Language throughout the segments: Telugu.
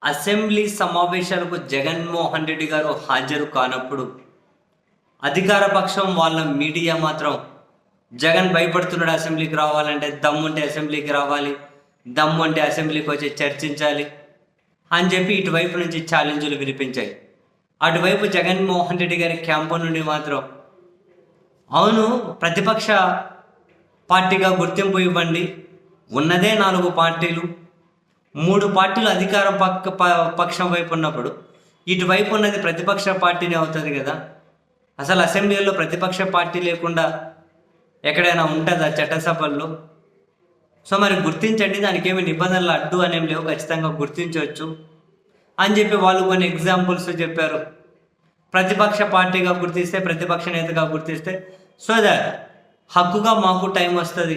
అసెంబ్లీ సమావేశాలకు జగన్మోహన్ రెడ్డి గారు హాజరు కానప్పుడు అధికార పక్షం వాళ్ళ మీడియా మాత్రం జగన్ భయపడుతున్నాడు, అసెంబ్లీకి రావాలంటే దమ్ముంటే అసెంబ్లీకి రావాలి, దమ్ముంటే అసెంబ్లీకి వచ్చి చర్చించాలి అని చెప్పి ఇటువైపు నుంచి ఛాలెంజ్లు వినిపించాయి. అటువైపు జగన్మోహన్ రెడ్డి గారి క్యాంపు నుండి మాత్రం అవును, ప్రతిపక్ష పార్టీగా గుర్తింపు ఇవ్వండి, ఉన్నదే 4 పార్టీలు, 3 పార్టీలు అధికార పక్షం వైపు ఉన్నప్పుడు ఇటువైపు ఉన్నది ప్రతిపక్ష పార్టీనే అవుతుంది కదా. అసలు అసెంబ్లీలో ప్రతిపక్ష పార్టీ లేకుండా ఎక్కడైనా ఉంటుందా చట్టసభల్లో? సో మరి గుర్తించండి, దానికి ఏమి నిబంధనలు అడ్డు అనేవి లేవు, ఖచ్చితంగా గుర్తించవచ్చు అని చెప్పి వాళ్ళు కొన్ని ఎగ్జాంపుల్స్ చెప్పారు. ప్రతిపక్ష పార్టీగా గుర్తిస్తే, ప్రతిపక్ష నేతగా గుర్తిస్తే సో దట్ హక్కుగా మాకు టైం వస్తుంది,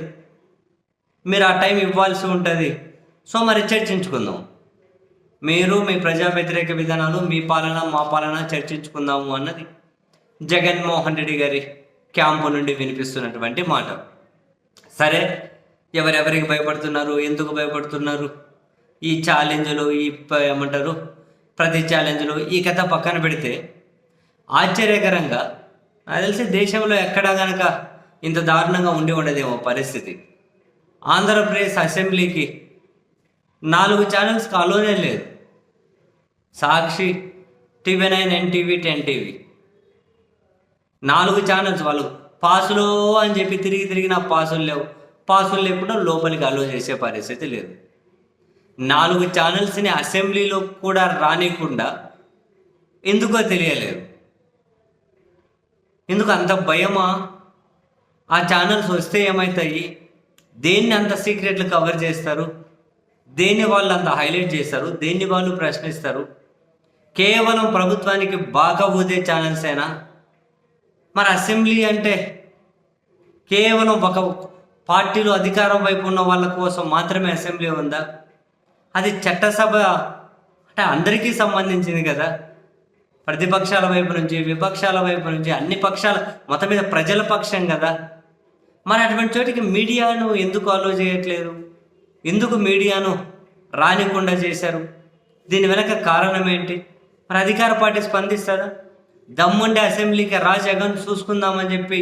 మీరు ఆ టైం ఇవ్వాల్సి ఉంటుంది. సో మరి చర్చించుకుందాం, మీరు మీ ప్రజా వ్యతిరేక విధానాలు, మీ పాలన మా పాలన చర్చించుకుందాము అన్నది జగన్మోహన్ రెడ్డి గారి క్యాంపు నుండి వినిపిస్తున్నటువంటి మాట. సరే, ఎవరెవరికి భయపడుతున్నారు, ఎందుకు భయపడుతున్నారు, ఈ ఛాలెంజ్లు, ఈ ఏమంటారు ప్రతి ఛాలెంజ్లు, ఈ కథ పక్కన పెడితే ఆశ్చర్యకరంగా నాకు తెలిసి దేశంలో ఎక్కడా కనుక ఇంత దారుణంగా ఉండి ఉండదేమో పరిస్థితి. ఆంధ్రప్రదేశ్ అసెంబ్లీకి 4 ఛానల్స్కి అలోనే లేదు. సాక్షి, TV9, NTV, 10TV 4 ఛానల్స్. వాళ్ళు పాసులో అని చెప్పి తిరిగి నా పాసులు లేవు, పాసులు లేకుండా లోపలికి అలో చేసే పరిస్థితి లేదు. 4 ఛానల్స్ని అసెంబ్లీలో కూడా రానికుండా ఎందుకో తెలియలేదు. ఎందుకు అంత భయమా? ఆ ఛానల్స్ వస్తే ఏమవుతాయి, దేన్ని అంత సీక్రెట్లు కవర్ చేస్తారు, దేన్ని వాళ్ళు అంత హైలైట్ చేస్తారు, దేన్ని వాళ్ళు ప్రశ్నిస్తారు? కేవలం ప్రభుత్వానికి బాగా ఊదే ఛానల్సేనా? మరి అసెంబ్లీ అంటే కేవలం ఒక పార్టీలో అధికారం వైపు ఉన్న వాళ్ళ కోసం మాత్రమే అసెంబ్లీ ఉందా? అది చట్టసభ అంటే అందరికీ సంబంధించింది కదా. ప్రతిపక్షాల వైపు నుంచి, విపక్షాల వైపు నుంచి, అన్ని పక్షాల మొత్తం మీద ప్రజల పక్షం కదా. మరి అటువంటి చోటికి మీడియాను ఎందుకు అలో చేయట్లేదు? ఎందుకు మీడియాను రానికుండా చేశారు? దీని వెనక కారణం ఏంటి? మరి అధికార పార్టీ స్పందిస్తుందా? దమ్ముండే అసెంబ్లీకి జగన్ చూసుకుందామని చెప్పి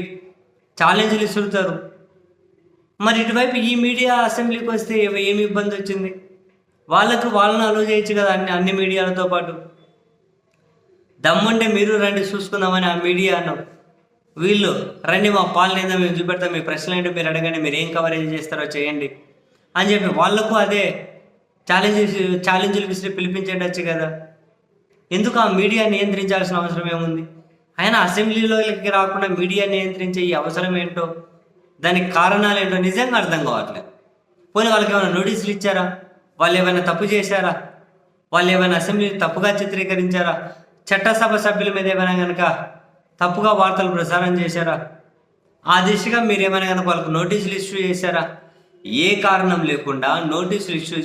ఛాలెంజ్లు ఇస్తుంటారు. మరి ఇటువైపు ఈ మీడియా అసెంబ్లీకి వస్తే ఏమి ఇబ్బంది వచ్చింది? వాళ్ళని అలో చేయొచ్చు కదా అన్ని మీడియాలతో పాటు. దమ్ముంటే మీరు రండి చూసుకుందామని ఆ మీడియాను, వీళ్ళు రండి మా పాలన ఏదో మేము చూపెడతాం, మీ ప్రశ్నలు ఏంటో మీరు అడగండి, మీరు ఏం కవరేజ్ చేస్తారో చేయండి అని చెప్పి వాళ్లకు అదే ఛాలెంజ్లు విసిరి పిలిపించేటచ్చు కదా. ఎందుకు ఆ మీడియా నియంత్రించాల్సిన అవసరం ఏముంది? ఆయన అసెంబ్లీలోకి రాకుండా మీడియా నియంత్రించే ఈ అవసరం ఏంటో, దానికి కారణాలు ఏంటో నిజంగా అర్థం కావట్లేదు. పోనీ వాళ్ళకి ఏమైనా నోటీసులు ఇచ్చారా? వాళ్ళు ఏమైనా తప్పు చేశారా? వాళ్ళు ఏమైనా అసెంబ్లీని తప్పుగా చిత్రీకరించారా? చట్టసభ సభ్యుల మీద ఏమైనా కనుక తప్పుగా వార్తలు ప్రసారం చేశారా? ఆ దిశగా మీరు ఏమైనా కనుక వాళ్ళకు నోటీసులు ఇష్యూ చేశారా? ఏ కారణం లేకుండా నోటీసులు ఇష్యూ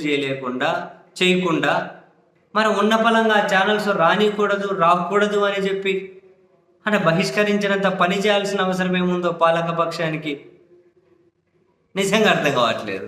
చేయకుండా మరి ఉన్న ఫలంగా ఛానల్స్ రాకూడదు అని చెప్పి అంటే బహిష్కరించినంత పని చేయాల్సిన అవసరం ఏముందో పాలక పక్షానికి నిజంగా అర్థం కావట్లేదు.